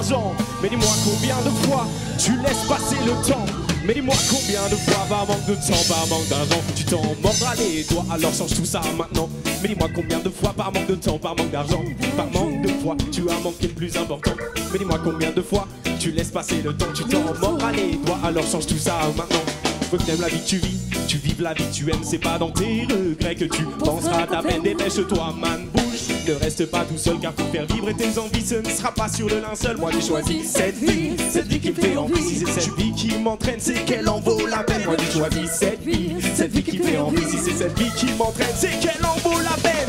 d'argent. Mais dis-moi combien de fois tu laisses passer le temps. Mais dis-moi combien de fois par manque de temps, par manque d'argent, tu t'en mordras les doigts, alors change tout ça maintenant. Mais dis-moi combien de fois par manque de temps, par manque d'argent, par manque de fois, tu as manqué le plus important. Mais dis-moi combien de fois tu laisses passer le temps, tu t'en mordras les doigts, alors change tout ça maintenant. Faut que t'aimes la vie que tu vives la vie que tu aimes, c'est pas dans tes regrets que tu penseras à ta peine. Dépêche-toi man, bouge, ne reste pas tout seul, car pour faire vivre tes envies, ce ne sera pas sur le linceul. Moi j'ai choisi cette vie qui me fait envie, si c'est cette vie qui m'entraîne, c'est qu'elle en vaut la peine. Moi j'ai choisi cette vie qui me fait envie, si c'est cette vie qui m'entraîne, c'est qu'elle en vaut la peine.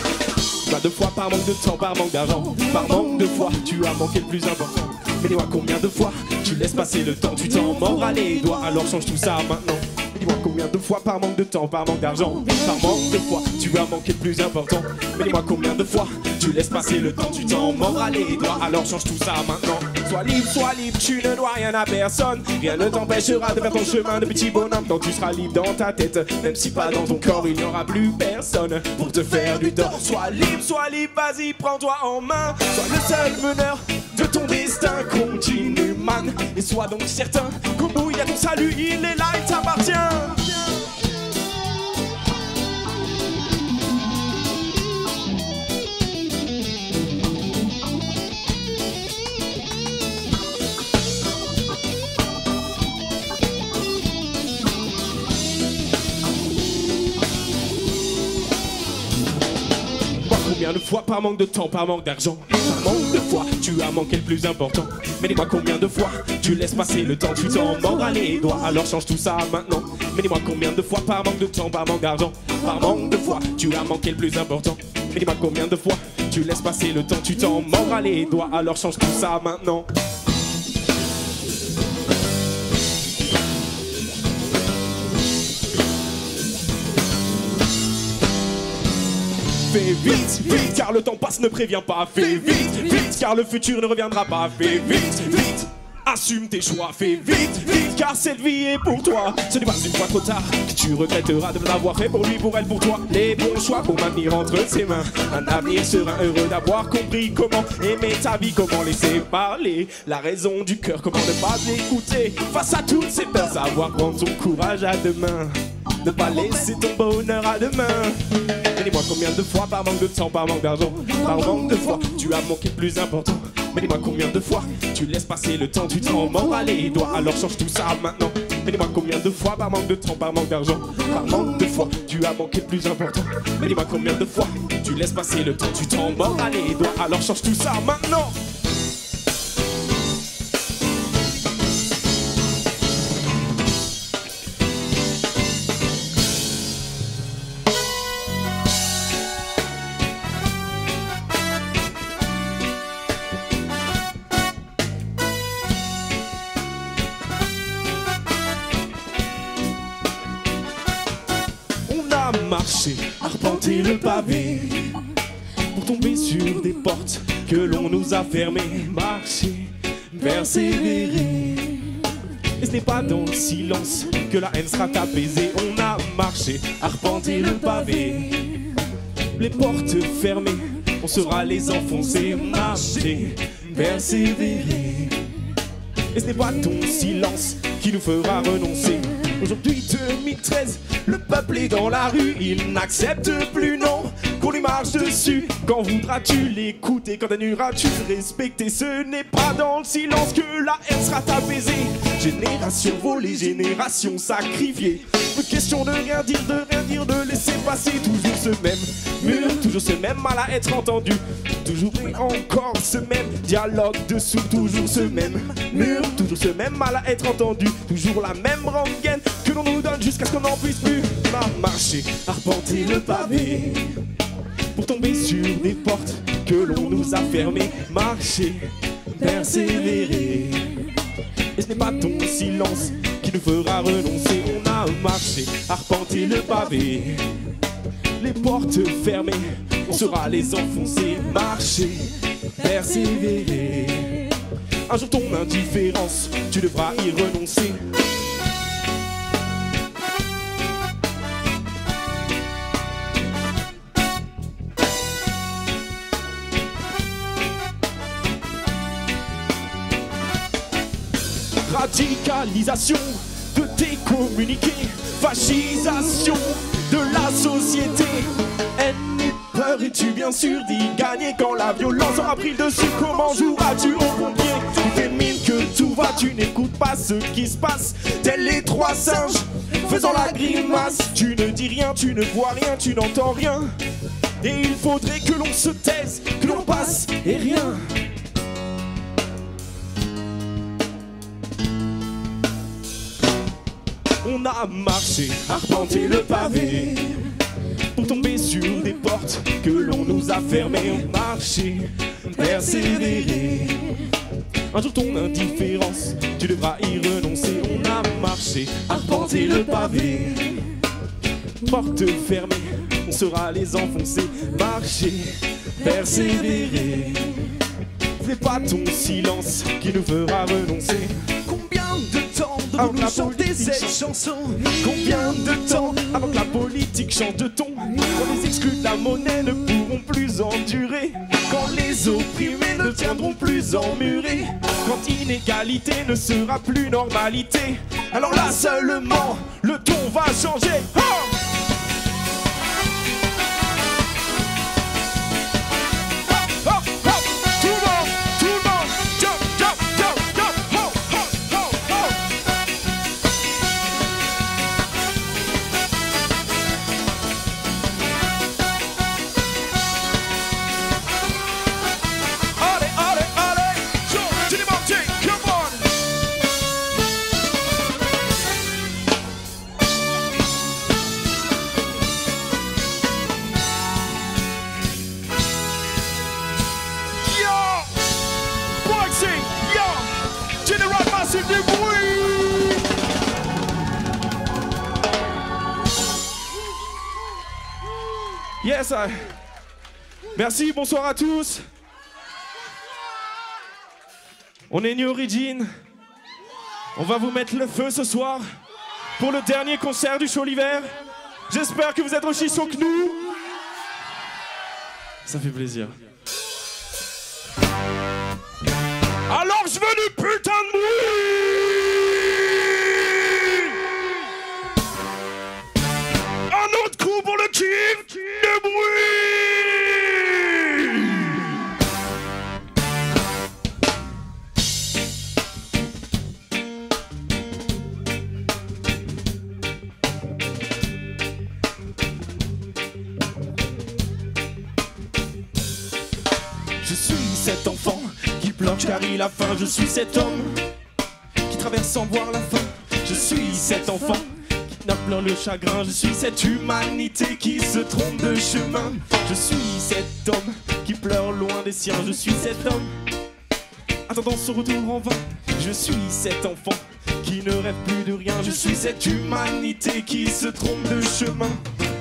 Pas de fois par manque de temps, par manque d'argent, par manque de fois, tu as manqué le plus important. Mais dis-moi combien de fois tu laisses passer le temps, tu t'en mordras les doigts, alors change tout ça maintenant. Dis-moi combien de fois par manque de temps, par manque d'argent, par manque de fois, tu as manqué le plus important. Mais dis-moi combien de fois tu laisses passer le temps, tu t'en mordras les doigts, alors change tout ça maintenant. Sois libre, tu ne dois rien à personne. Rien ne t'empêchera de faire ton chemin de petit bonhomme. Quand tu seras libre dans ta tête, même si pas dans ton corps, il n'y aura plus personne pour te faire du tort. Sois libre, vas-y, prends-toi en main. Sois le seul meneur de ton destin, continue man. Et sois donc certain qu'au bout il y a ton salut, il est là, il t'appartient. Combien de fois par manque de temps, par manque d'argent, par manque de fois, tu as manqué le plus important. Mais dis-moi combien de fois tu laisses passer le temps, tu t'en mordras les doigts, alors change tout ça maintenant. Mais dis-moi combien de fois par manque de temps, par manque d'argent, par manque de fois, tu as manqué le plus important. Mais dis-moi combien de fois tu laisses passer le temps, tu t'en mordras les doigts, alors change tout ça maintenant. Fais vite, vite, car le temps passe, ne prévient pas. Fais vite, vite, car le futur ne reviendra pas. Fais vite, vite, assume tes choix. Fais vite, vite, car cette vie est pour toi. Ce n'est pas une fois trop tard que tu regretteras de l'avoir fait pour lui, pour elle, pour toi. Les bons choix pour maintenir entre ses mains un avenir serein, heureux d'avoir compris comment aimer ta vie, comment laisser parler la raison du cœur, comment ne pas écouter face à toutes ces peurs, savoir prendre son courage à deux mains, ne pas laisser ton bonheur à demain. Mais dis-moi combien de fois par manque de temps, par manque d'argent, par manque de fois, tu as manqué le plus important. Mais dis-moi combien de fois tu laisses passer le temps, tu t'en mordras les doigts, alors change tout ça maintenant. Mais dis-moi combien de fois par manque de temps, par manque d'argent, par manque de fois, tu as manqué le plus important. Mais dis-moi combien de fois tu laisses passer le temps, tu t'en mordras les doigts, alors change tout ça maintenant. Marcher, arpenter le pavé pour tomber sur des portes que l'on nous a fermées. Marcher, persévérer, et ce n'est pas dans le silence que la haine sera apaisée. On a marché, arpenter le pavé, les portes fermées, on saura les enfoncer. Marcher, persévérer, et ce n'est pas ton silence qui nous fera renoncer. Aujourd'hui 2013, le peuple est dans la rue, il n'accepte plus non qu'on lui marche dessus. Quand voudras-tu l'écouter, quand daigneras-tu respecter? Ce n'est pas dans le silence que la haine sera apaisée. Génération volée, génération sacrifiée. Plus question de rien dire, de laisser passer. Toujours ce même mur, toujours ce même mal à être entendu. Toujours et encore ce même dialogue dessous. Toujours ce même mur, toujours ce même mal à être entendu. Toujours la même rengaine que l'on nous donne jusqu'à ce qu'on n'en puisse plus. Marcher, arpenter le pavé pour tomber sur des portes que l'on nous a fermées. Marcher, persévérer, et ce n'est pas ton silence qui nous fera renoncer. On a marché, arpenté le pavé, les portes fermées, on saura les enfoncer. Marcher, persévérer, un jour ton indifférence, tu devras y renoncer. Mondialisation de tes communiqués, fascisation de la société. Haine et peur, es-tu bien sûr d'y gagner quand la violence aura pris le dessus? Comment joueras-tu au pompier? Tu fais mine que tout va, tu n'écoutes pas ce qui se passe. Tels les trois singes faisant la grimace. Tu ne dis rien, tu ne vois rien, tu n'entends rien. Et il faudrait que l'on se taise, que l'on passe et rien. On a marché, arpenté le pavé pour tomber sur des portes que l'on nous a fermées. Marché, persévérer. Un jour ton indifférence, tu devras y renoncer. On a marché, arpenté le pavé, porte fermée, on saura les enfoncer. Marcher, persévérer. Fais pas ton silence qui nous fera renoncer. Combien de temps devons-nous chanter cette chanson? Combien de temps avant que la politique change de ton? Quand les exclus de la monnaie ne pourront plus endurer, quand les opprimés ne tiendront plus emmurés, quand inégalité ne sera plus normalité, alors là seulement le ton va changer. Oh! Yes, merci, bonsoir à tous. On est New Origin. On va vous mettre le feu ce soir pour le dernier concert du show l'hiver. J'espère que vous êtes aussi chauds que nous. Ça fait plaisir. Alors je veux du putain de bruit. Un autre coup pour le kiff de bruit. Je suis cet enfant qui pleure car il a faim. Je suis cet homme qui traverse sans voir la fin. Je suis cet enfant qui n'a pleure le chagrin. Je suis cette humanité qui se trompe de chemin. Je suis cet homme qui pleure loin des siens. Je suis cet homme attendant son retour en vain. Je suis cet enfant qui ne rêve plus de rien. Je suis cette humanité qui se trompe de chemin.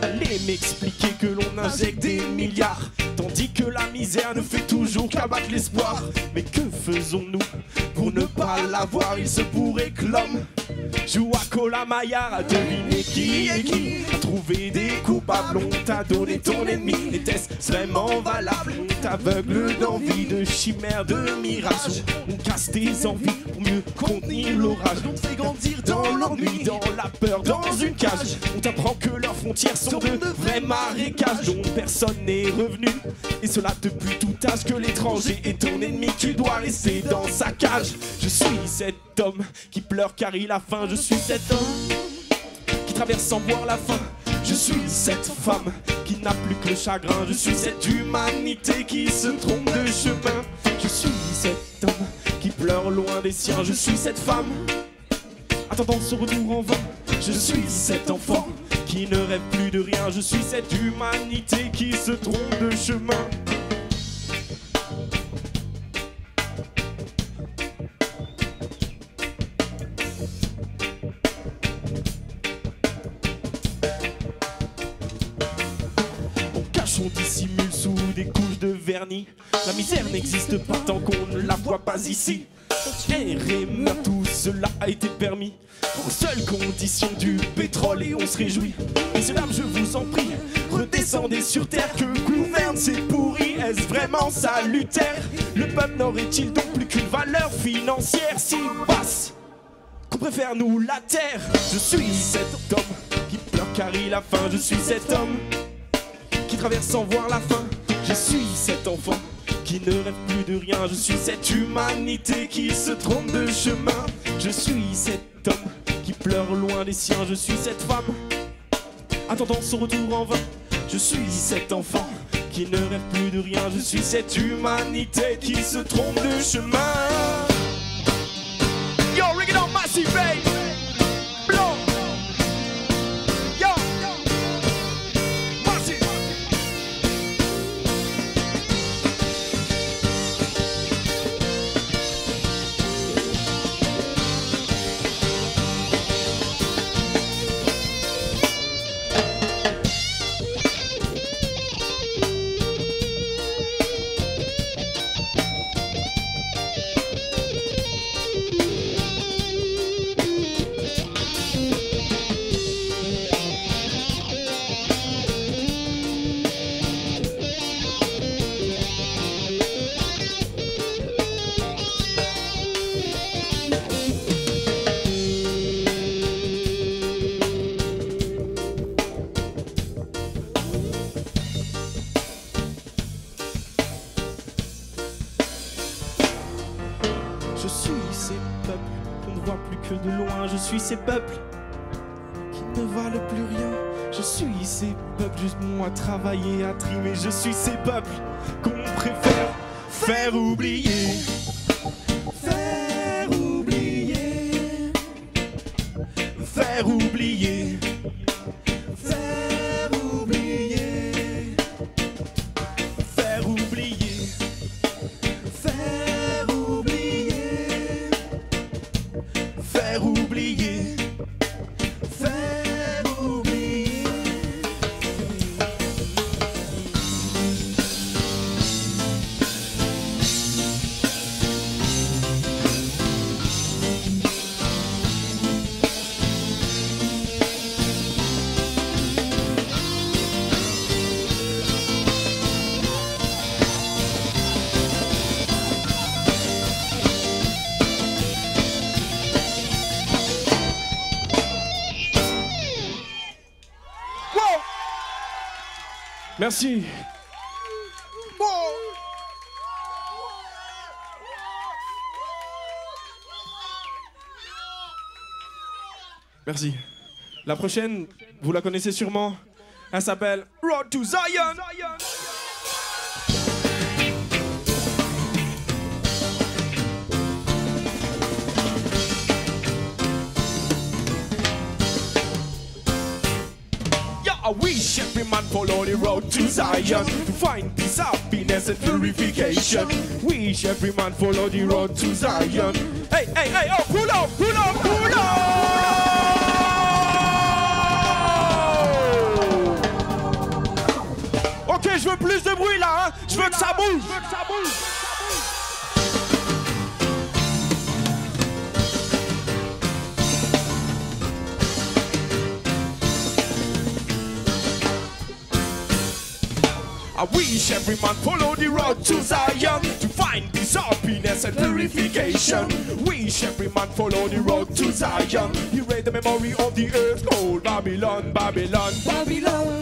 Allez m'expliquer que l'on injecte des milliards, tandis que la misère ne fait toujours qu'abattre l'espoir. Mais que faisons-nous pour ne pas l'avoir? Il se pourrait que l'homme joue à Colamaillard, à deviner qui est qui, à trouver des coupables. On t'a donné ton ennemi, était-ce vraiment valable? On t'aveugle d'envie, de chimères, de mirages. On casse tes envies pour mieux contenir l'orage. On te fait grandir dans l'ennui, dans la peur, dans une cage. On t'apprend que leurs frontières sont de vrais marécages dont personne n'est revenu, et cela depuis tout âge. Que l'étranger est ton ennemi, tu dois rester dans sa cage. Je suis cet homme qui pleure car il a faim. Je suis cet homme qui traverse sans voir la fin. Je suis cette femme qui n'a plus que le chagrin. Je suis cette humanité qui se trompe de chemin. Je suis cet homme qui pleure loin des siens. Je suis cette femme attendant son retour en vain. Je suis cet enfant qui ne rêve plus de rien. Je suis cette humanité qui se trompe de chemin. On cache, on dissimule sous des couches de vernis. La misère n'existe pas tant qu'on ne la voit pas ici. Et meurt, tout cela a été permis aux seules conditions du pétrole, et on se réjouit. Messieurs, dames, je vous en prie, redescendez sur terre. Que gouverne ces pourris? Est-ce vraiment salutaire? Le peuple n'aurait-il donc plus qu'une valeur financière si basse qu'on préfère nous la terre. Je suis cet homme qui pleure car il a faim. Je suis cet homme qui traverse sans voir la fin. Je suis cet enfant qui ne rêve plus de rien. Je suis cette humanité qui se trompe de chemin. Je suis cet homme qui pleure loin des siens. Je suis cette femme attendant son retour en vain. Je suis cet enfant qui ne rêve plus de rien. Je suis cette humanité qui se trompe de chemin. Yo, ring it on massive, babe. Blow. Yo, massive. Je suis ces peuples qu'on ne voit plus que de loin. Je suis ces peuples qui ne valent plus rien. Je suis ces peuples juste bons à travailler, à trimer. Je suis ces peuples qu'on préfère faire oublier. Faire oublier. Faire oublier. Faire oublier. Faire oublier. Faire oublier. Faire oublier. Faire oublier. Merci. Merci. La prochaine, vous la connaissez sûrement. Elle s'appelle Road to Zion. I wish every man follow the road to Zion to find peace, happiness and purification. Wish every man follow the road to Zion. Hey, hey, hey, oh, pull up, pull up, pull up. Ok, je veux plus de bruit là, hein. Je veux que ça bouge. Je veux que ça bouge. I wish every man follow the road to Zion to find peace, happiness and purification. Wish every man follow the road to Zion. You read the memory of the earth called Babylon, Babylon, Babylon,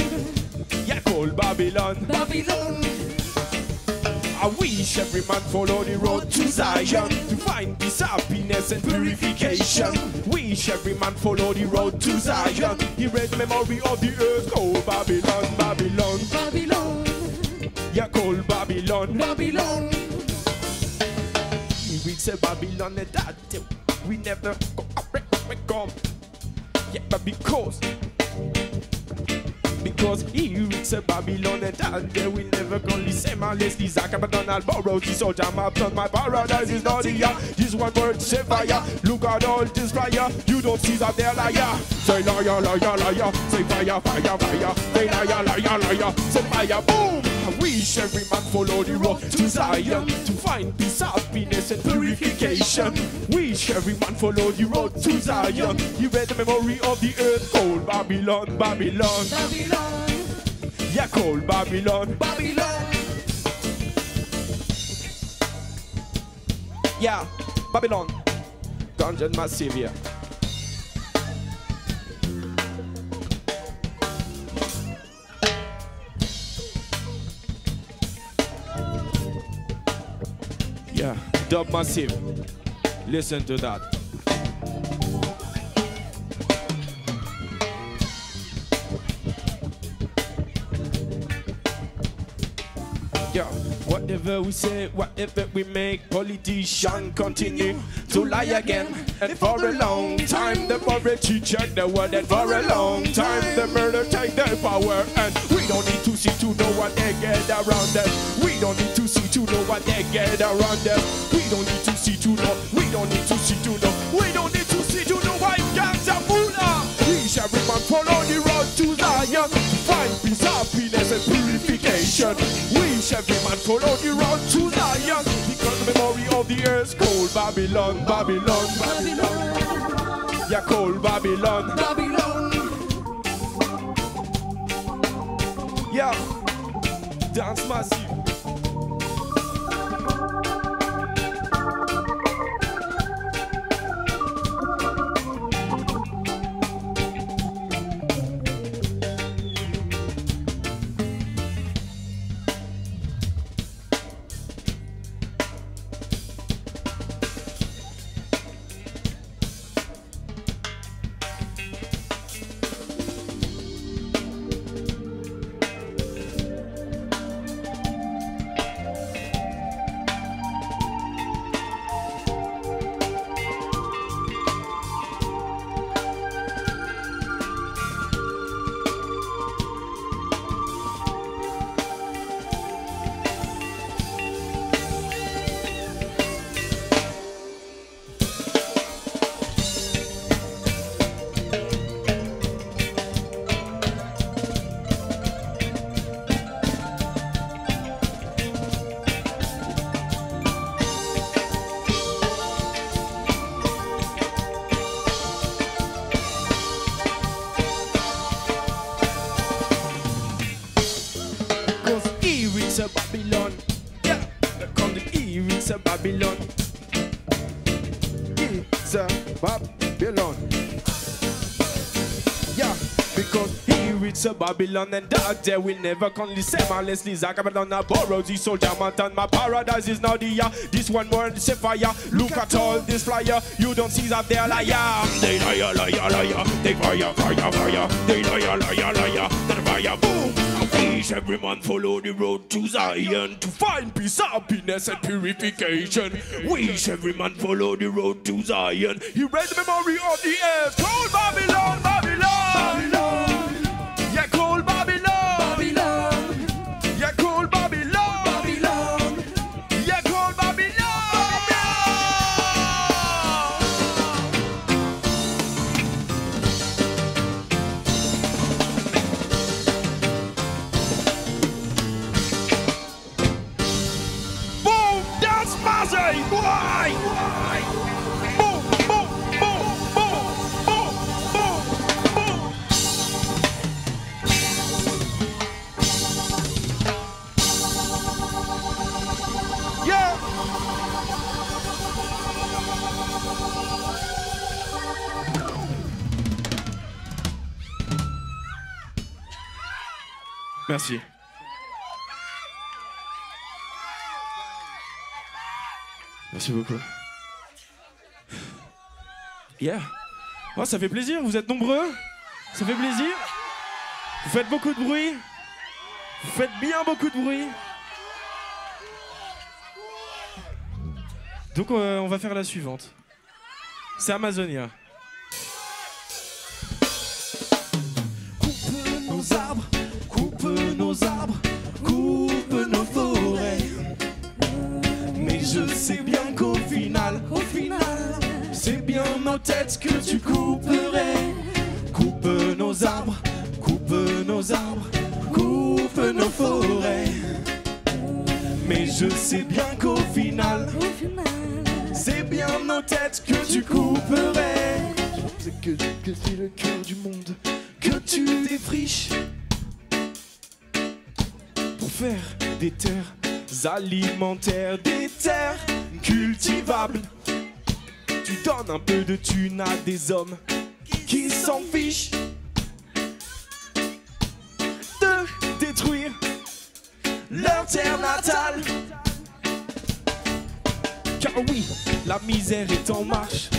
yeah, called Babylon, Babylon. I wish every man follow the road to Zion to find peace, happiness and purification. Wish every man follow the road to Zion. You read the memory of the earth called Babylon, Babylon, Babylon, yeah, called Babylon, Babylon. We say Babylon and that we never come. Yeah, but because here it's a Babylon and that we never gonna listen. My list is like McDonald borrow this old jam up done. My paradise is not here. This one word say fire. Look at all this fire. You don't see that they're liar. Say liar, liar, liar. Say fire, fire, fire. Say liar, liar, liar. Say fire, boom. I wish every man follow the road to Zion to find peace, happiness and purification. Wish every man follow the road to Zion. You read the memory of the earth called Babylon, Babylon, Babylon, yeah, called Babylon, Babylon. yeah, Babylon, Dungeon Massive, yeah. Dub Massive. Listen to that. Yeah, whatever we say, whatever we make, politicians continue to lie again. And for a long time, the poverty check the word. And for a long time, the murder take their power. And we don't need to see to know what they get around them. We don't need to see to know what they get around them. We don't need to see to know. We don't need to see to know. We don't need to see to know why gangs are fuller. We shall everyone follow the road to Zion. Find peace, happiness, and purification. We shall every man follow the road to Zion, because the memory of the earth cold Babylon, Babylon, Babylon. Yeah, cold Babylon, Babylon. Yeah, Dance Massive. Babylon, yeah, come the it's a Babylon, it's a Babylon, yeah, because here it's a Babylon and that there will never come the same unless Lisa Babylon borrows the soldier mountain. My paradise is now the this one more the fire. Look at all this flyer, you don't see that they're liar. They liar, liar, liar, they fire, fire, fire, they liar, liar, liar, then fire, boom. Wish every man follow the road to Zion to find peace, happiness, and purification. Wish every man follow the road to Zion. You read the memory of the earth. Cold Babylon, Babylon, Babylon. Yeah, cold Babylon, Babylon. Yeah, cold Babylon, Babylon. Yeah, cold Babylon. Why? Boom, boom, boom, boom, boom, boom, boom. Yeah. Merci. Merci beaucoup. Yeah. Oh, ça fait plaisir, vous êtes nombreux. Ça fait plaisir. Vous faites beaucoup de bruit. Vous faites bien beaucoup de bruit. Donc on va faire la suivante. C'est Amazonia. Coupe nos arbres, coupe nos arbres, coupe nos forêts. Mais je sais bien qu'au final, c'est bien nos têtes que tu couperais. Coupe nos arbres, coupe nos arbres, coupe nos forêts. Mais je sais bien qu'au final, c'est bien nos têtes que tu couperais. C'est que c'est le cœur du monde que tu défriches Pour faire des terres alimentaires, des terres cultivables. Tu donnes un peu de thune à des hommes qui s'en fichent de détruire leur terre natale. Car oui, la misère est en marche.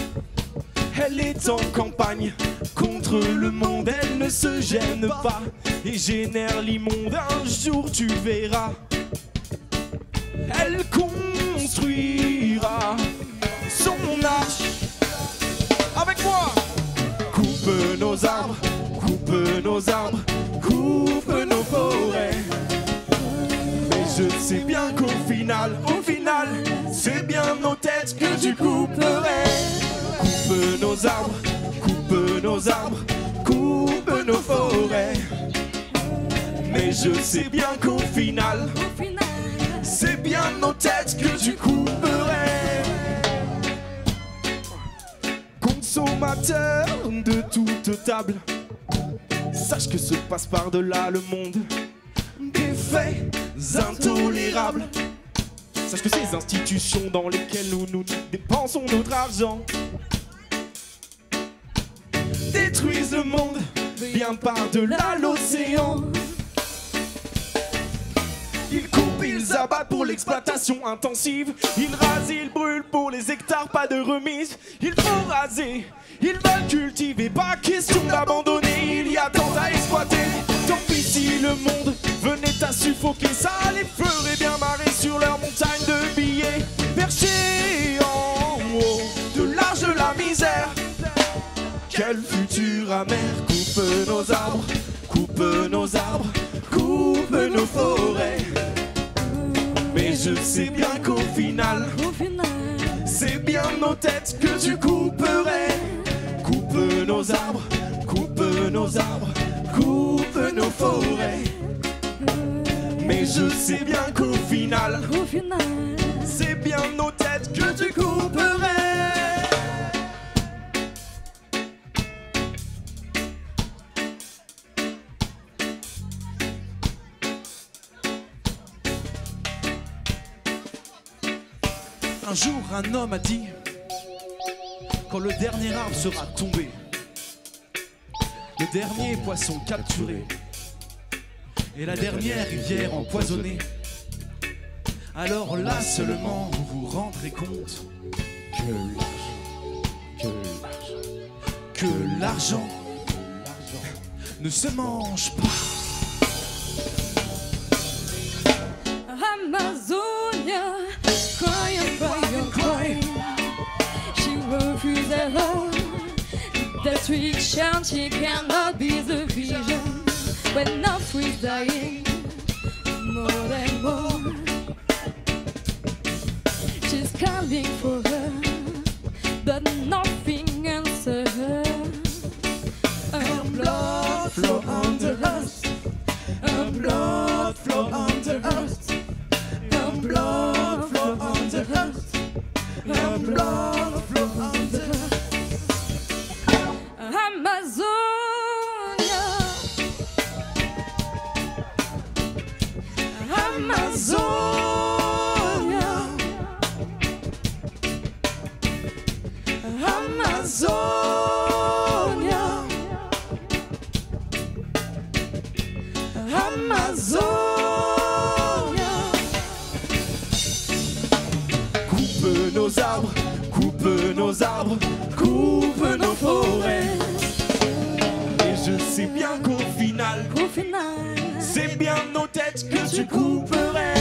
Elle est en campagne contre le monde, elle ne se gêne pas et génère l'immonde. Un jour tu verras, elle construira son arche. Avec moi! Coupe nos arbres, coupe nos arbres, coupe nos forêts. Mais je sais bien qu'au final, c'est bien nos têtes que tu couperais. Coupe nos arbres, coupe nos arbres, coupe nos forêts. Mais je sais bien qu'au final, c'est bien nos têtes que tu couperais. Consommateur de toute table, sache que se passe par-delà le monde des faits intolérables. Sache que ces institutions dans lesquelles nous dépensons notre argent détruisent le monde bien par-delà l'océan. Ils coupent, ils abattent pour l'exploitation intensive. Ils rasent, ils brûlent pour les hectares, pas de remise. Il faut raser, ils veulent cultiver, pas question d'abandonner. Il y a tant à exploiter. Tant pis si le monde venait à suffoquer, ça les ferait bien marrer sur leur montagne de billets. Perchés en haut de l'âge de la misère, quel futur amer. Coupe nos arbres, coupe nos arbres, coupe nos forêts. Mais je sais bien qu'au final, c'est bien nos têtes que tu couperais. Coupe nos arbres, coupe nos arbres, coupe nos forêts. Mais je sais bien qu'au final, c'est bien nos têtes que tu couperais. Un jour, un homme a dit, quand le dernier arbre sera tombé, le dernier poisson capturé et la dernière rivière empoisonnée, alors là seulement vous vous rendrez compte que l'argent ne se mange pas. Amazonia, crying, crying, crying. She refused her love. The sweet sound, she cannot be the vision. When love is dying, more and more. She's calling for her, but nothing answers her. Her blood flow under us. Her blood flow under us. Her blood flow under us. Her blood flow under us. Amazonia, Amazonia, Amazonia, Amazonia. Coupe nos arbres, coupe nos arbres, coupe nos forêts. Et je sais bien qu'au final, c'est bien nos têtes que tu couperais.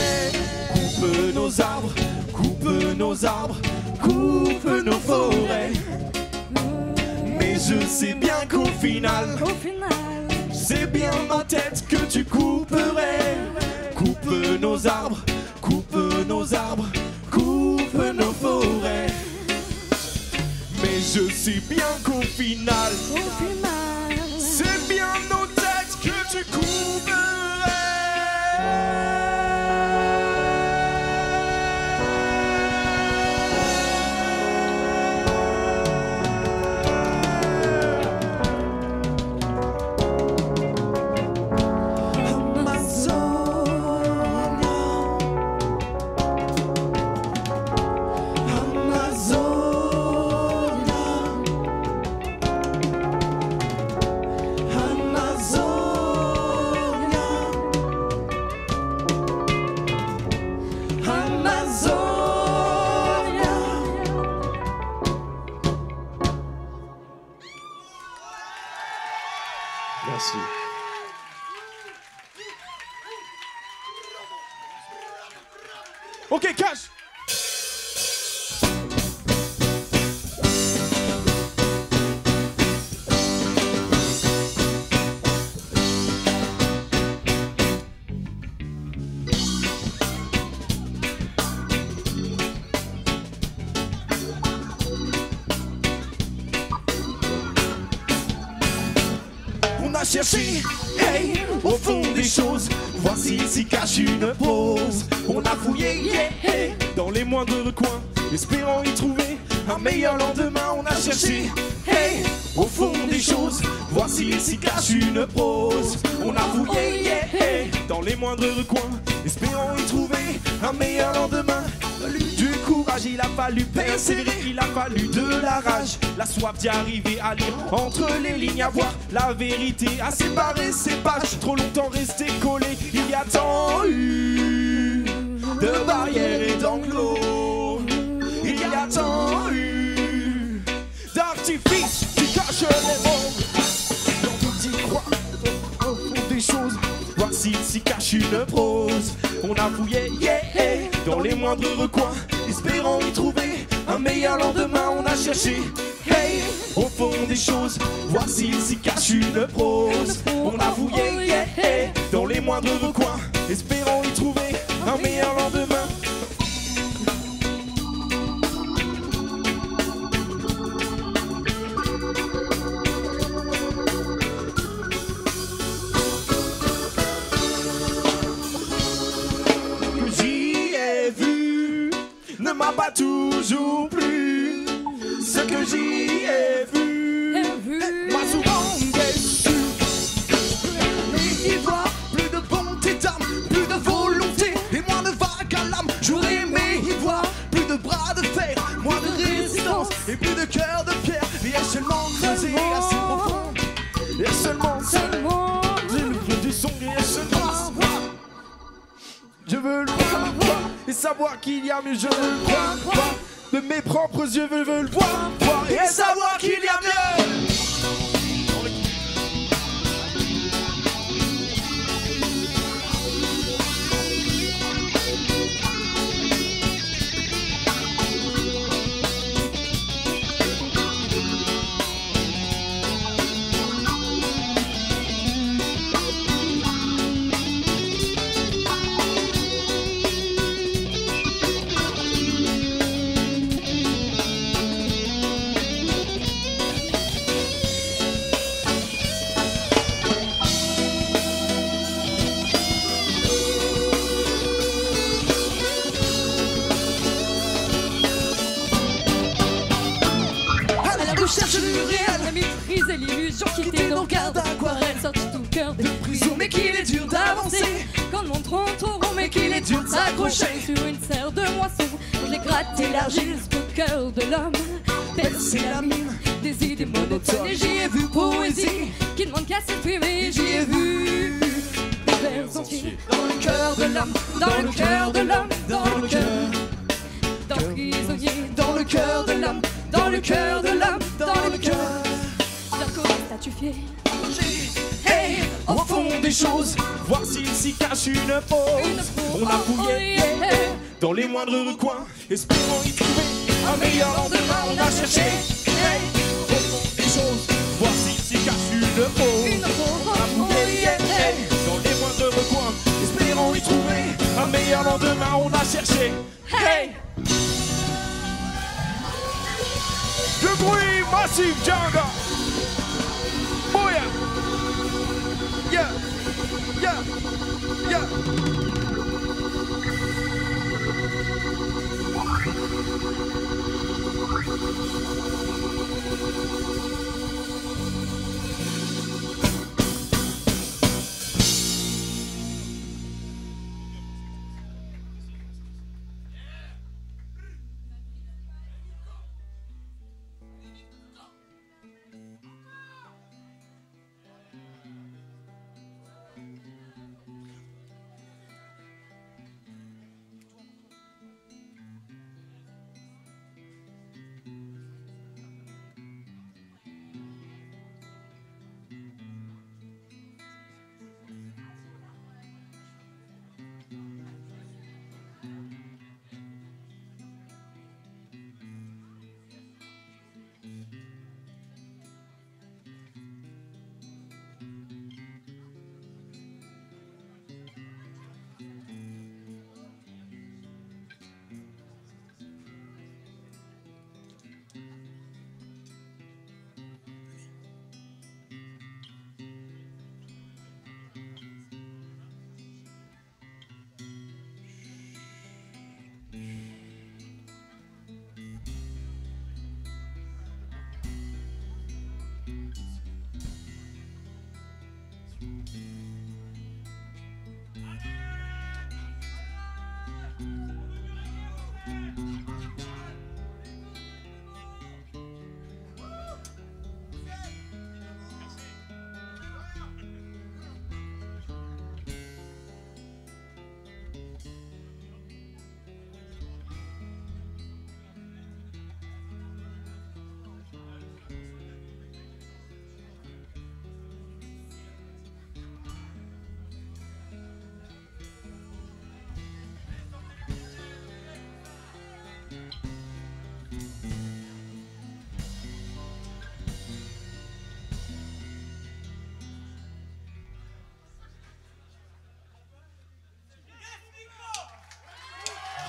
Coupe nos arbres, coupe nos arbres, coupe nos forêts. Mais je sais bien qu'au final, c'est bien ma tête que tu couperais. Coupe nos arbres, coupe nos arbres, coupe nos forêts. Mais je sais bien qu'au final, c'est bien nos têtes que tu couperais. Ok, cash. On a cherché, hey, au fond des choses, voir s'il s'y cache une pause. On a fouillé, yeah, hey, Dans les moindres recoins, espérant y trouver un meilleur lendemain. On a cherché, hey, au fond des choses, voir s'il s'y cache une pause. On a fouillé, yeah, hey, dans les moindres recoins, espérant y trouver un meilleur lendemain. Du courage, il a fallu persévérer, il a fallu de la rage, la soif d'y arriver à lire entre les lignes à voir, la vérité, à séparer ces pages. trop longtemps resté collé. Il y a tant eu de barrières et d'enclos. Il y a tant eu D'artifice qui cache les mots. dans tout y croire, au fond des choses, voir s'il s'y cache une prose. On a fouillé, yeah, hey, Dans les moindres recoins, espérant y trouver un meilleur lendemain. On a cherché, hey, au fond des choses, voir s'il s'y cache une prose. On a fouillé, yeah, hey, dans les moindres recoins, espérant y trouver un meilleur lendemain. Que j'y ai vu ne m'a pas toujours plu. Ce que j'y ai vu m'a souvent déçu. Mais y voir plus de bonté d'âme, plus de volonté et moins de vague à l'âme. J'aurais aimé y voir plus de bras de fer, moins de résistance et plus de cœur de pierre. Mais il y a seulement creusé assez profond. Il y a seulement du son et seulement. je veux le voir et savoir qu'il y a mieux. Je veux le voir de mes propres yeux. Je veux le voir et savoir qu'il y a mieux. À la recherche du réel, La maîtrise et l'illusion qui quitter nos gardes d'aquarelle sorti tout cœur de prison, mais qu'il est dur d'avancer. Quand le monde tourne trop rond, mais qu'il est dur de s'accrocher sur une serre de moisson. J'ai gratté l'argile jusqu'au cœur de l'homme. Percer la mine des idées monotones. Et j'y ai vu poésie qui demande qu'à s'exprimer. J'y ai vu des vers entiers dans le cœur de l'homme, dans le cœur de l'homme, dans le cœur d'un prisonnier, dans le cœur de l'homme, dans le cœur de l'homme, dans le cœur d'un corps statufié. hey, au fond des choses, Voir s'il s'y cache une pause. On a fouillé dans les moindres recoins, espérant y trouver un meilleur lendemain. On a cherché, hey, au fond des choses. Voir s'il s'y cache une pause. pause. hey, Dans les moindres recoins, espérons y trouver un meilleur lendemain, on a cherché. Hey! Le bruit massif, Django. Oh yeah. yeah, yeah, yeah.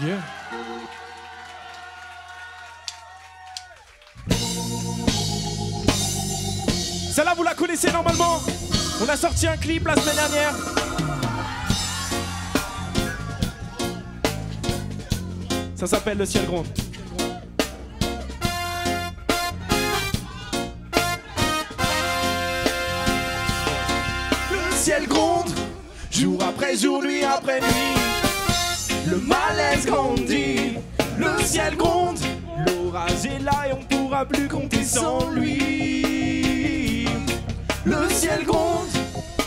Yeah. Celle-là, vous la connaissez normalement. On a sorti un clip la semaine dernière. Ça s'appelle Le ciel gronde. Le ciel gronde, jour après jour, nuit après nuit. Le malaise grandit, le ciel gronde. L'orage est là et on pourra plus compter sans lui. Le ciel gronde,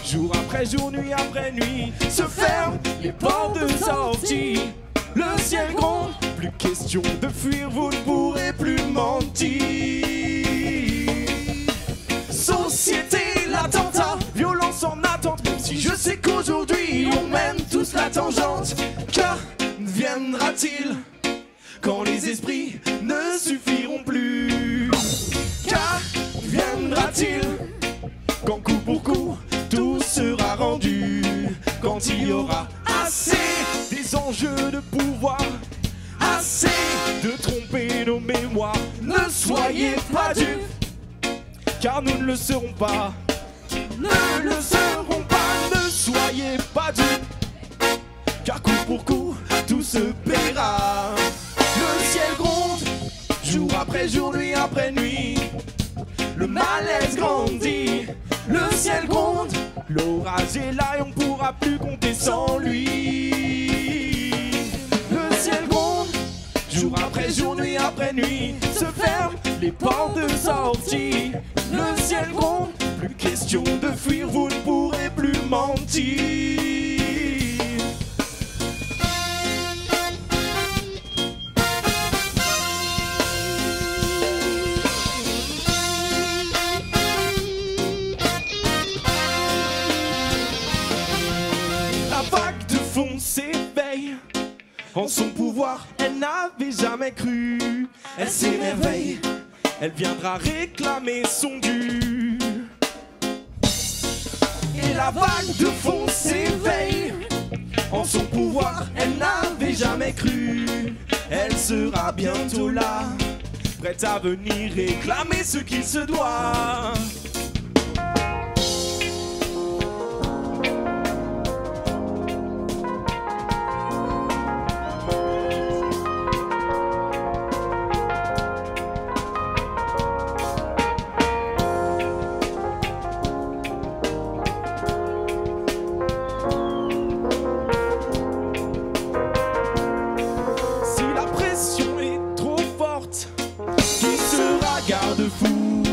jour après jour, nuit après nuit. se ferment les portes de sortie. Le ciel gronde, Plus question de fuir, vous ne pourrez plus mentir. Société, l'attentat, violence en attente. Même si je sais qu'aujourd'hui on mène tous la tangente. Qu'adviendra-t-il quand les esprits ne suffiront plus? Qu'adviendra-t-il quand coup pour coup, tout sera rendu? Quand il y aura assez, des enjeux de pouvoir, assez, de tromper nos mémoires. ne soyez pas dupes, Car nous ne le serons pas. ne le serons pas, ne soyez pas dupes, Car coup pour coup, tout se paiera. Le ciel gronde, jour après jour, nuit après nuit. Le malaise grandit, le ciel gronde. l'orage est là et on pourra plus compter sans lui. Le ciel gronde, jour après jour, nuit après nuit. Se ferment les portes de sortie. Le ciel gronde, Plus question de fuir, vous ne pourrez plus mentir. la vague de fond s'éveille. En son pouvoir, elle n'avait jamais cru. Elle s'émerveille, Elle viendra réclamer son dû. et la vague de fond s'éveille. En son pouvoir, Elle n'avait jamais cru, elle sera bientôt là, prête à venir réclamer ce qu'il se doit. Si la pression est trop forte, qui sera garde-fou?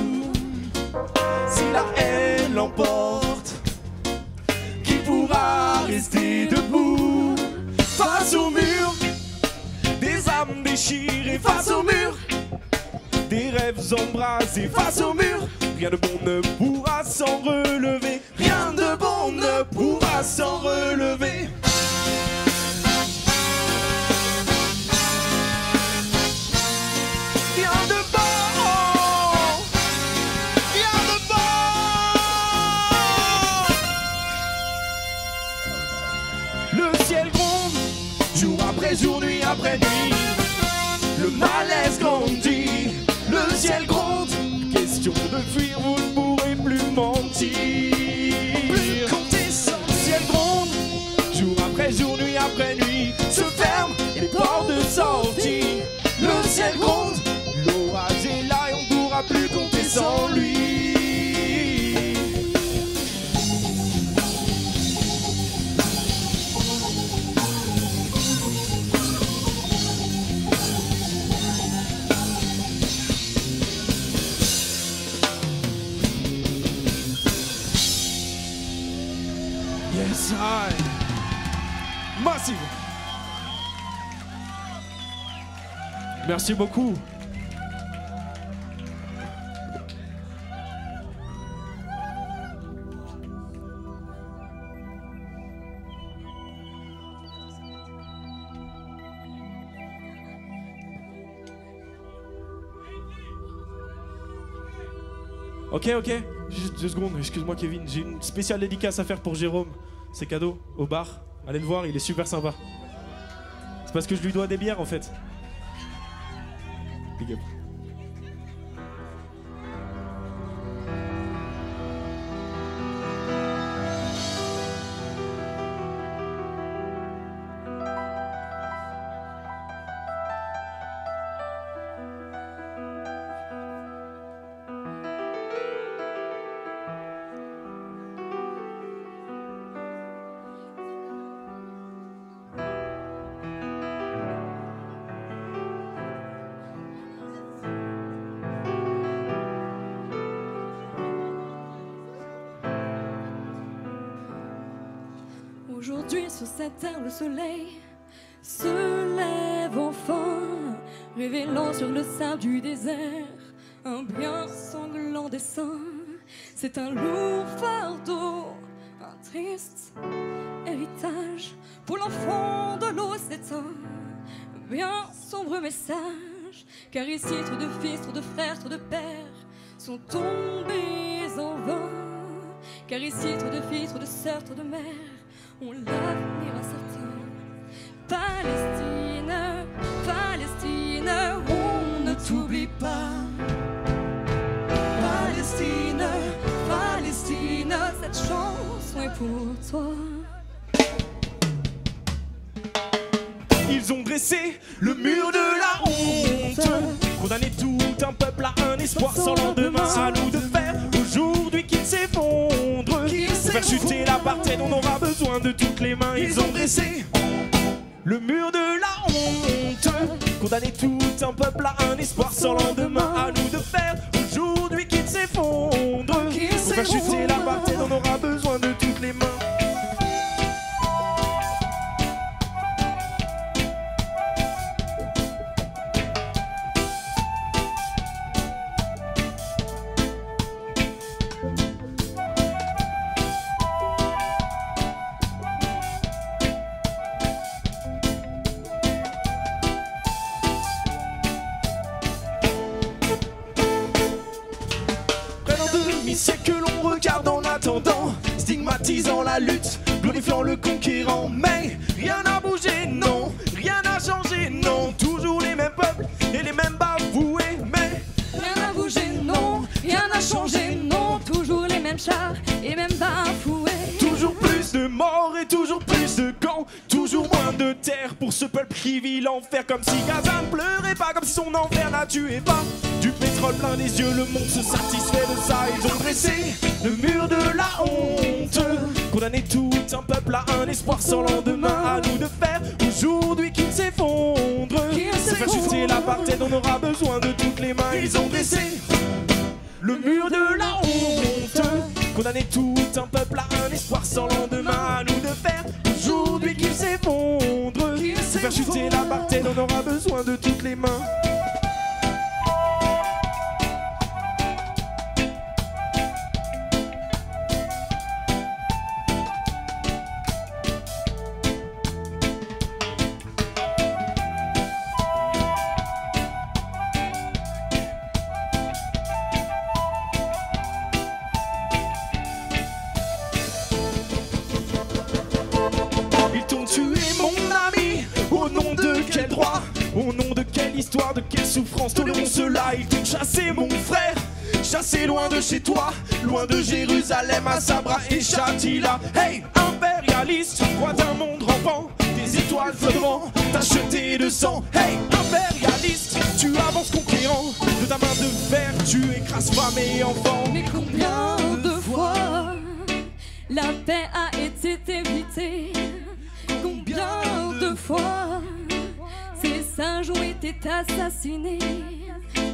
si la haine l'emporte, Qui pourra rester debout face au mur, des âmes déchirées face au mur, des rêves embrasés face au mur? rien de bon ne pourra s'en relever. Rien de bon ne pourra s'en relever. Rien de bon, rien de bon. Le ciel gronde, Jour après jour, nuit après nuit, le malaise grandit, le ciel gronde. question de fuir, vous ne pourrez plus mentir. Plus compter sans Le ciel gronde, jour après jour, nuit après nuit. se ferment les portes de sortie. ciel gronde. L'orage est là et on ne pourra plus compter sans lui. Yes, I. Massive. Merci beaucoup. Ok, juste 2 secondes, excuse-moi Kevin, j'ai une spéciale dédicace à faire pour Jérôme. C'est cadeau, au bar. Allez le voir, il est super sympa. C'est parce que je lui dois des bières en fait. Big up. Aujourd'hui sur cette terre le soleil se lève enfin, révélant sur le sable du désert un bien sanglant dessin. C'est un lourd fardeau, un triste héritage pour l'enfant de l'eau. C'est un bien sombre message, car ici trop de fils, trop de frères, trop de pères sont tombés en vain. Car ici trop de filles, trop de sœurs, trop de mères ont l'avenir incertain. Palestine, Palestine, on ne t'oublie pas. Palestine, Palestine, cette chanson est pour toi. Ils ont dressé le mur de la honte, condamné tout un peuple à un espoir sans lendemain. À nous de faire aujourd'hui qu'il s'effondre, faire chuter l'apartheid, on aura besoin de toutes les mains. Ils ont dressé le mur de la honte, condamné tout un peuple à un espoir sans lendemain. À nous de faire aujourd'hui qu'il s'effondre, faire chuter l'apartheid, on aura besoin de toutes les mains. C'est que l'on regarde en attendant, stigmatisant la lutte, glorifiant le conquérant. Mais rien n'a bougé, non, rien n'a changé, non. Toujours les mêmes peuples et les mêmes bafoués. Mais rien n'a bougé, non, rien n'a changé, non. Toujours les mêmes chars et mêmes bafoués. Toujours plus de morts et toujours plus de camps, toujours moins de terre pour ce peuple qui vit l'enfer. Comme si Gaza ne pleurait pas, comme si son enfer n'a tué pas. Du pétrole plein les yeux, le monde se satisfait de ça. Ils ont dressé le mur de la honte, condamné tout un peuple à un espoir sans lendemain. À nous de faire aujourd'hui qu'il s'effondre, faire chuter l'apartheid, on aura besoin de toutes les mains. Ils ont dressé le mur de la honte, condamné tout un peuple à un espoir sans lendemain. À nous de faire aujourd'hui qu'il s'effondre, faire chuter l'apartheid, on aura besoin de toutes les mains. Au nom de quelle histoire, de quelle souffrance tolérer cela? Ils t'ont chassé mon frère, chassé loin de chez toi, loin de Jérusalem à Sabra et Shatila. Hey, impérialiste, roi d'un monde rampant, des étoiles flottant, tacheté de sang. Hey, impérialiste. réaliste, tu avances conquérant. De ta main de fer, tu écrases femmes et enfants. Mais combien de fois la paix a été évitée? Combien de fois ces singes ont été assassinés?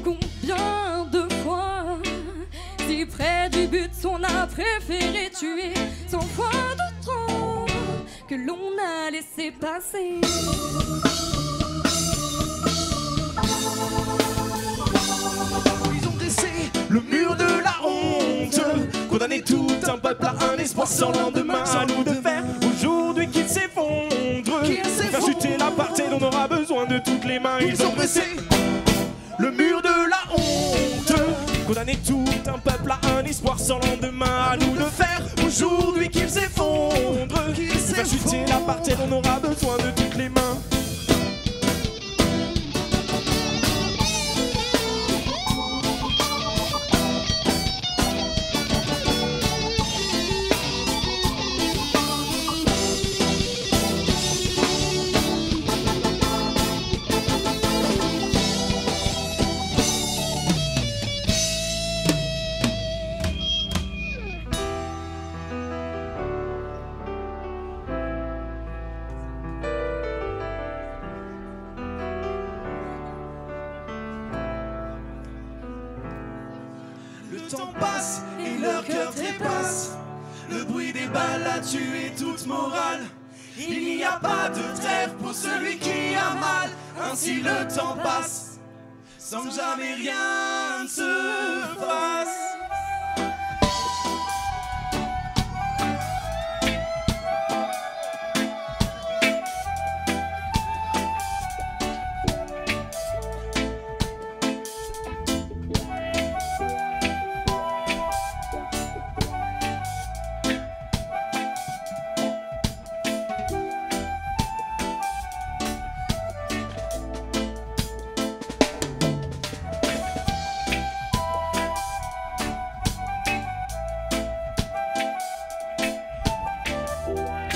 Combien de fois, si près du but, on a préféré tuer 100 fois de trop que l'on a laissé passer. Ils ont dressé le mur de la honte, condamné tout un peuple à un espoir sans lendemain. À nous de faire aujourd'hui qu'il s'effondre. Faire chuter l'apartheid, on aura besoin de toutes les mains. Ils ont dressé le mur de la honte, condamné tout un peuple à un espoir sans lendemain. À nous de faire aujourd'hui qu'il s'effondre. Faire chuter l'apartheid, on aura besoin de toutes les mains. le temps passe et leur cœur trépasse. Le bruit des balles a tué toute morale. Il n'y a pas de trêve pour celui qui a mal. Ainsi le temps passe, sans que jamais rien ne se fasse.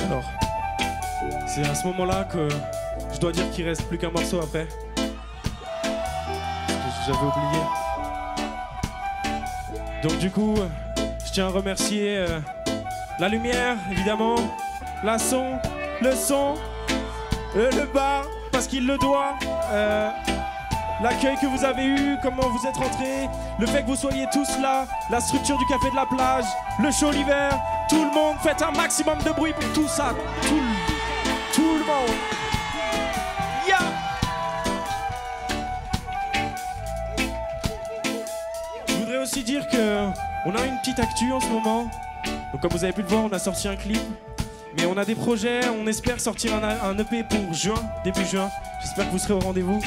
Alors, c'est à ce moment-là que je dois dire qu'il reste plus qu'un morceau après. Parce que j'avais oublié. Donc du coup, je tiens à remercier la lumière, évidemment, le son, le bar, parce qu'il le doit, l'accueil que vous avez eu, comment vous êtes rentrés, le fait que vous soyez tous là, la structure du café de la plage, le show l'hiver, tout le monde, faites un maximum de bruit pour tout ça, tout le monde. Yeah. Je voudrais aussi dire que on a une petite actu en ce moment. Donc comme vous avez pu le voir, on a sorti un clip. Mais on a des projets, on espère sortir un EP pour juin, début juin. J'espère que vous serez au rendez-vous.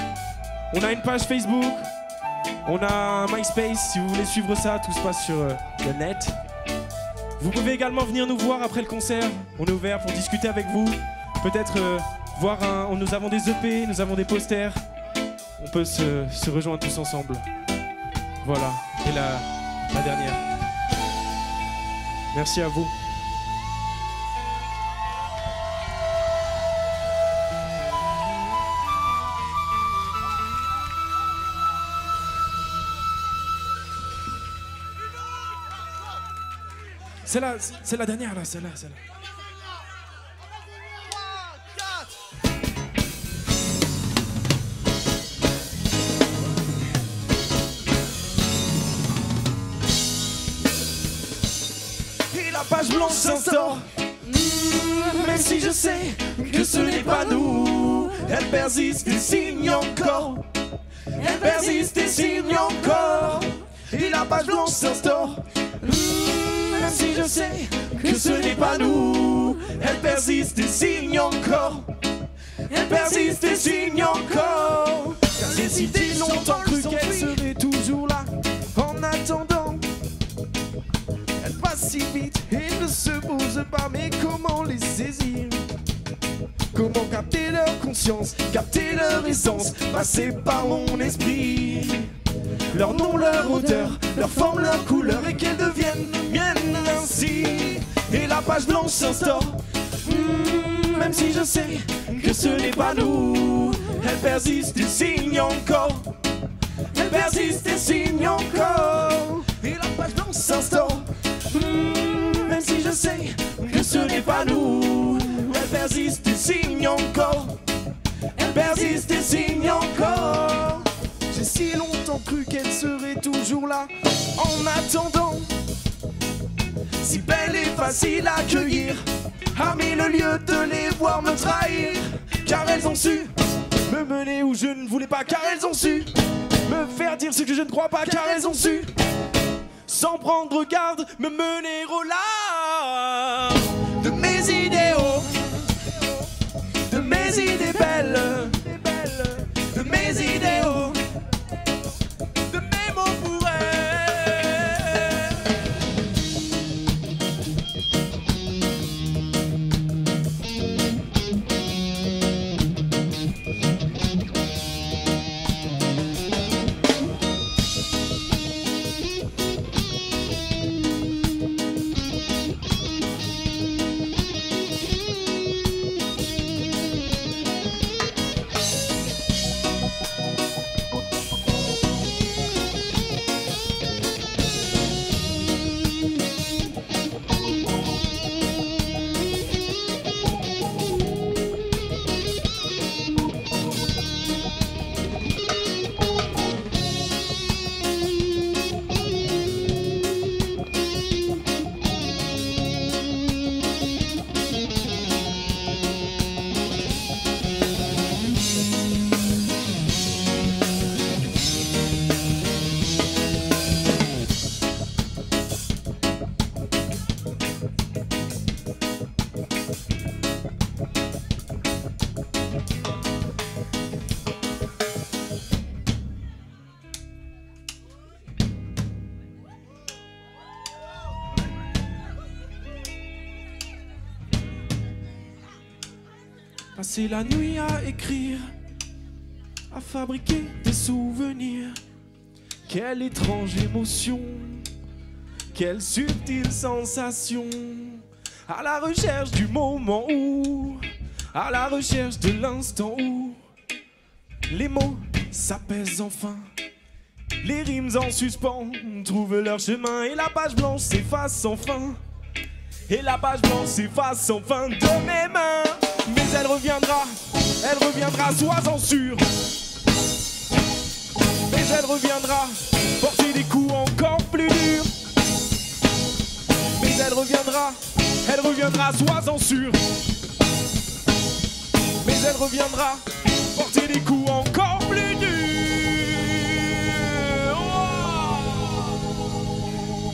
On a une page Facebook, on a un MySpace, si vous voulez suivre ça, tout se passe sur le net. Vous pouvez également venir nous voir après le concert, on est ouvert pour discuter avec vous. Peut-être voir nous avons des EP, nous avons des posters. On peut se rejoindre tous ensemble. Voilà, et la dernière. Merci à vous. C'est la dernière là, celle-là. Et la page blanche s'instaure. Même si je sais que ce n'est pas nous, elle persiste et signe encore. Elle persiste et signe encore. Et la page blanche s'instaure. Même si je sais que ce n'est pas nous, elle persiste et signe encore. Elle persiste et signe encore. Car j'ai si longtemps cru qu'elle serait toujours là. En attendant, elle passe si vite et ne se pose pas. Mais comment les saisir? Comment capter leur conscience, capter leur essence, passer par mon esprit? Leur nom, leur odeur, leur forme, leur couleur, et qu'elles deviennent miennes ainsi. Et la page blanche s'instaure. Même si je sais que ce n'est pas nous, Elle persiste et signe encore. Elle persiste et signe encore. Et la page blanche s'instaure. Même si je sais que ce n'est pas nous. Elle persiste et signe encore. Elle persiste et signe encore. J'ai si longtemps cru qu'elle serait toujours là. En attendant, si belle et facile à accueillir, à mille lieux de les voir me trahir. Car elles ont su me mener où je ne voulais pas. Car elles ont su me faire dire ce que je ne crois pas. Car elles ont su, sans prendre garde, me mener au large de mes idéaux, de mes idées belles, de mes idéaux, de mes mots pour elles. Passer la nuit à écrire, à fabriquer des souvenirs. Quelle étrange émotion, quelle subtile sensation. À la recherche du moment où, à la recherche de l'instant où les mots s'apaisent enfin. Les rimes en suspens trouvent leur chemin. Et la page blanche s'efface enfin. Et la page blanche s'efface enfin de mes mains. Mais elle reviendra, sois-en sûr. Mais elle reviendra, porter des coups encore plus durs. Mais elle reviendra, sois-en sûr. Mais elle reviendra, porter des coups encore plus durs. Oh.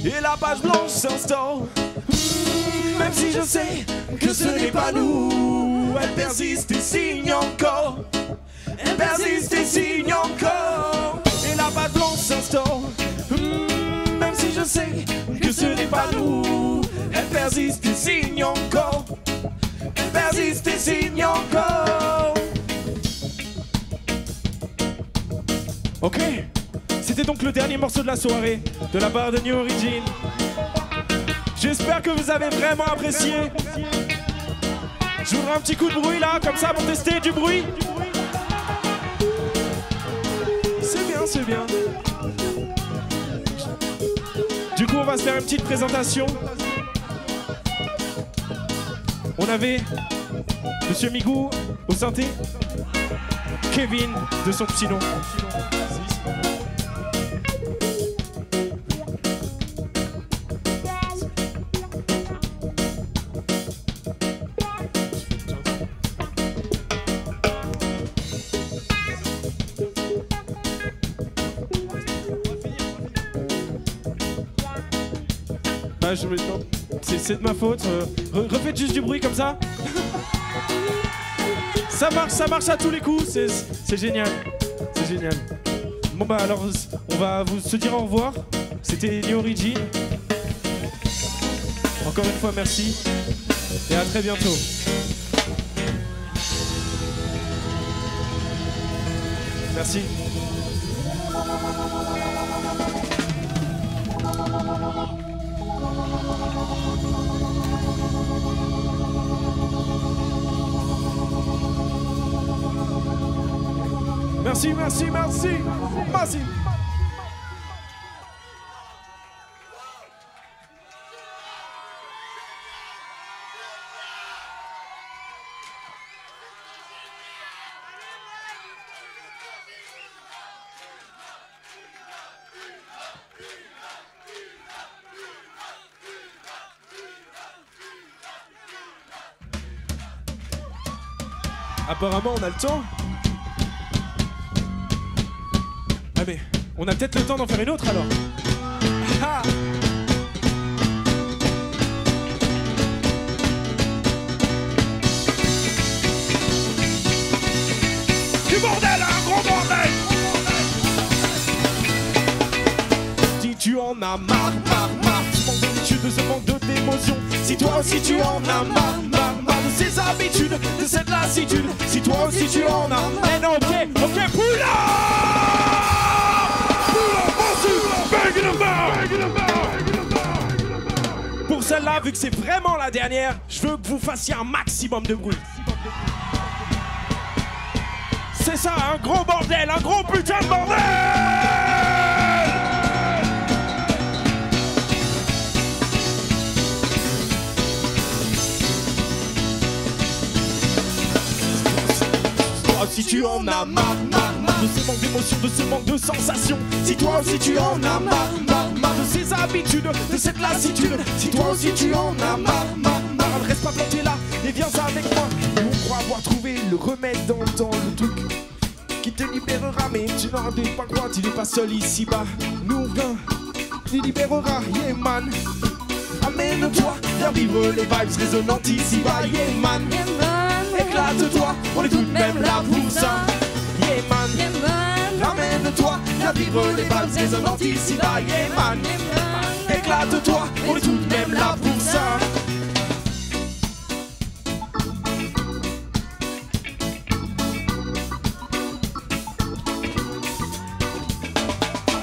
Et la page blanche s'instaure. Même si je sais que ce n'est pas nous, elle persiste et signe encore. Elle persiste et signe encore. Et la page blanche s'instaure. Même si je sais que ce n'est pas nous, elle persiste et signe encore. Elle persiste et signe encore. Ok, c'était donc le dernier morceau de la soirée de la part de New Origin. J'espère que vous avez vraiment apprécié. J'ouvre un petit coup de bruit là, comme ça pour tester du bruit. C'est bien, c'est bien. Du coup, on va se faire une petite présentation. On avait Monsieur Migou au synthé, Kevin de son petit nom. C'est de ma faute. Refaites juste du bruit comme ça. Ça marche à tous les coups. C'est génial. C'est génial. Bon bah alors, on va se dire au revoir. C'était New Origin. Encore une fois, merci. Et à très bientôt. Merci. Merci, merci, merci. Merci. Apparemment, on a le temps. Ah mais, on a peut-être le temps d'en faire une autre alors. Ah. Du bordel, un gros bordel. Si tu en as marre, marre, marre, tu manques d'habitude de ce manque d'émotion. Si toi aussi tu en as marre, marre, marre de ces habitudes, de cette lassitude. Si toi aussi tu en as. Eh non, ok, Poula! Pour celle-là, vu que c'est vraiment la dernière, je veux que vous fassiez un maximum de bruit. C'est ça, un gros bordel, un gros putain de bordel! Si tu en as marre, marre, marre de ce manque d'émotion, de ce manque de sensation. Si toi aussi tu en as marre, marre, marre de ces habitudes, de cette lassitude. Si toi aussi tu en as marre, marre, marre, ne reste pas planté là et viens avec moi. On croit avoir trouvé le remède dans le temps, le truc qui te libérera, mais tu n'en es pas croire, tu n'es pas seul ici-bas. Nous, viens, tu libéreras, yeah man. Amène-toi, viens vivre les vibes résonnantes ici-bas, yeah man. Éclate-toi, on est tout de même là pour ça. Yeah man, ramène-toi, viens vivre les vibes résonnantes ici-bas. Yeah man, éclate-toi, on est tout de même là pour ça.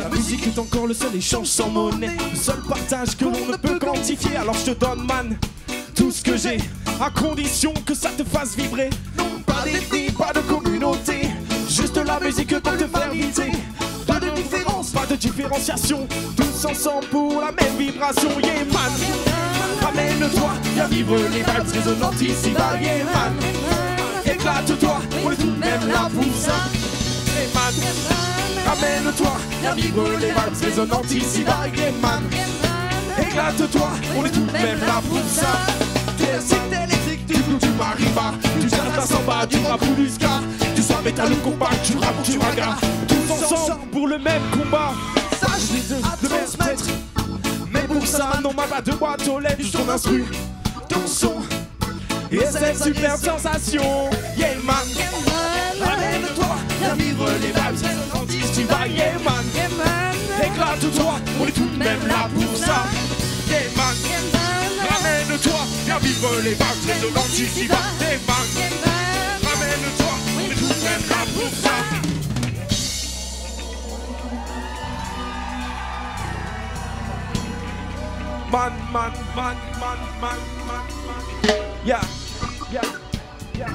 La musique est encore le seul échange sans monnaie, le seul partage que l'on ne peut quantifier. Alors je te donne man, tout ce que j'ai, à condition que ça te fasse vibrer. Non, pas d'ethnie, pas de communauté, juste la musique pour te faire vibrer. Pas de différence, pas de différenciation, tous ensemble pour la même vibration. Yeah man, ramène-toi, viens vivre les vibes résonnantes ici-bas. Yeah man, éclate-toi, on est tout de même là pour ça. Yeah man, ramène-toi, viens vivre les vibes résonnantes ici-bas. Yeah man, éclate-toi, on est tout de même là pour ça. C'est électrique, du coup tu m'arrives, tu tiens la samba, du rap ou du ska, tu sois métal ou combat, tu rap ou tu raga, tous ensemble pour le même combat. Sache de transmettre, mais pour ça non m'a pas de boîte aux lettres, juste ton instru, ton son et cette superbe sensation. Yeah man, ramène-toi, viens vivre les vibes résonnantes ici bas. Yeah man, éclate-toi, on est tout de même là pour ça. Yeah man, ramène-toi, viens vivre les vibes résonnantes ici bas. Yeah man, ramène-toi, on est tout de même là pour ça. Man, man, man, man, man, man, man. Yeah, yeah, yeah.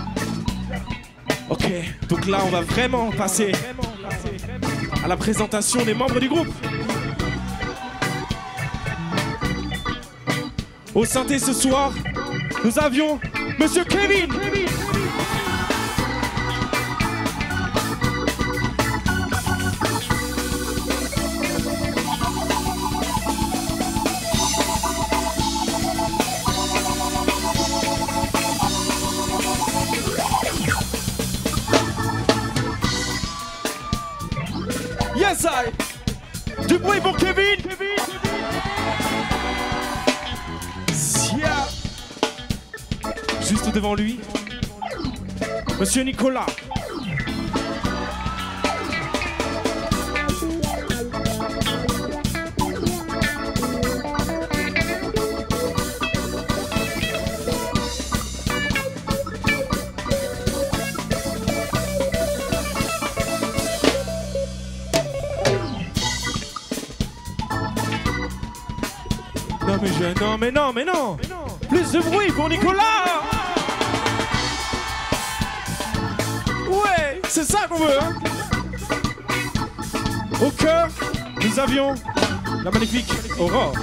Ok, donc là on va vraiment passer à la présentation des membres du groupe. Au synthé ce soir, nous avions Monsieur Kevin. Yes, I. Du bruit pour Kevin. Sia. Juste devant lui, Monsieur Nicolas. Non mais non. Plus de bruit pour Nicolas. Ouais, c'est ça qu'on veut hein. que nous avions la magnifique Aurore.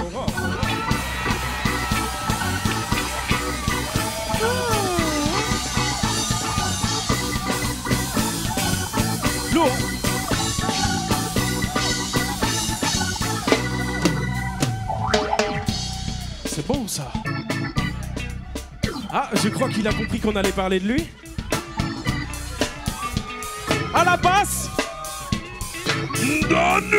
Lourd. C'est bon ça. Ah, je crois qu'il a compris qu'on allait parler de lui. À la basse, Danu.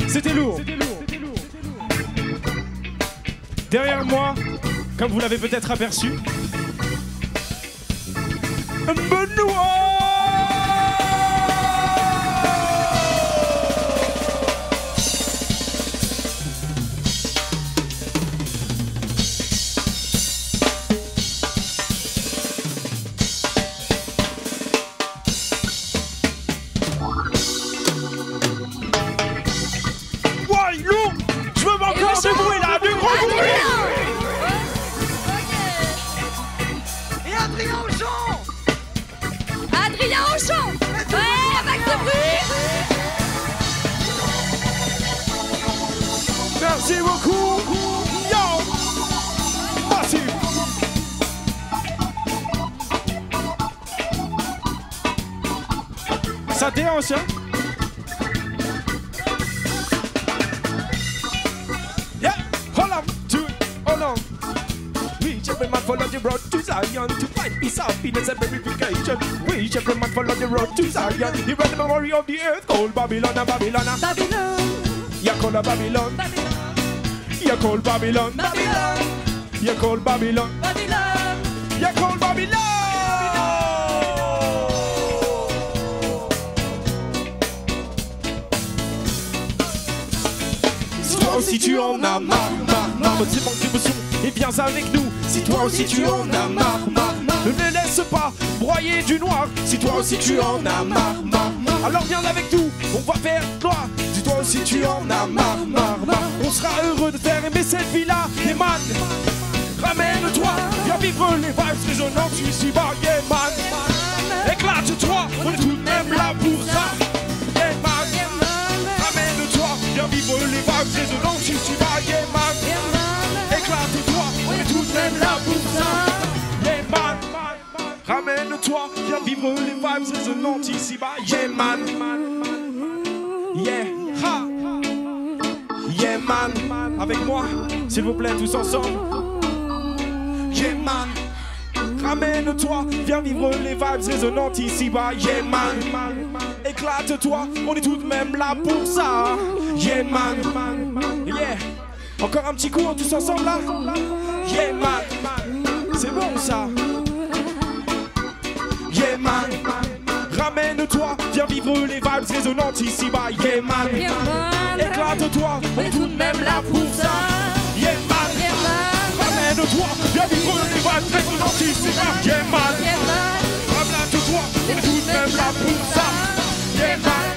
C'était lourd. Derrière moi, comme vous l'avez peut-être aperçu, Benoît. Merci beaucoup. Yo, massive. Ça déhanche, hein? Yeah, hold on to it, hold on. Reach every man follow the road to Zion to find peace, happiness and verification. Reach every man follow the road to Zion. He read the memory of the earth called Babylon, Babylon, Babylon. You call a Babylon, Babylon. You call Babylon, Babylon. You call Babylon, Babylon. You call Babylon. Si toi aussi tu en as marre, de ces manques d'émotion, et viens avec nous. Si toi aussi tu en as marre, ne les laisse pas broyer du noir. Si toi aussi tu en as marre, alors viens avec nous, on va faire gloire. Si toi aussi tu en as marre, on sera heureux de faire aimer cette vie-là. Et man, ramène-toi, viens vivre les vibes résonnantes ici-bas. Yeah man, éclate-toi, on est tout de même là pour ça. Yeah man, ramène-toi, viens vivre les vibes résonnantes ici-bas. Yeah man, éclate-toi, on est tout de même là pour ça. Yeah man, ramène-toi, viens vivre les vibes résonnantes ici-bas. Yeah man, yeah, ha, yeah man. Avec moi, s'il vous plaît, tous ensemble. Yeah man, ramène-toi, viens vivre les vibes résonnantes ici-bas. Yeah man, éclate-toi, on est tout de même là pour ça. Yeah man, yeah. Encore un petit coup, tous ensemble là. Yeah man, c'est bon ça. Yeah man, ramène-toi, viens vivre les vibes résonnantes ici-bas. Yeah man, éclate-toi, on est tout de même là pour ça. Yeah man, ramène-toi, viens vivre les vibes résonnantes ici-bas. Yeah man, ramène-toi, on est tout de même là pour ça. Yeah man,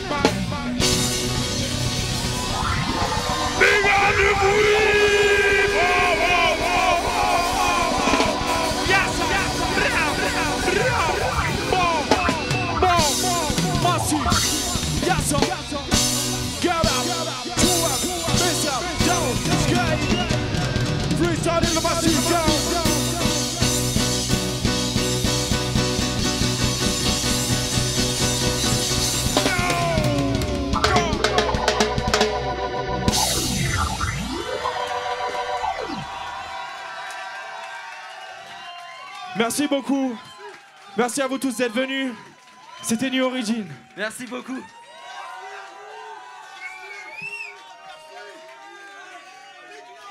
Big du bruit. Merci beaucoup. Merci à vous tous d'être venus. C'était New Origin. Merci beaucoup.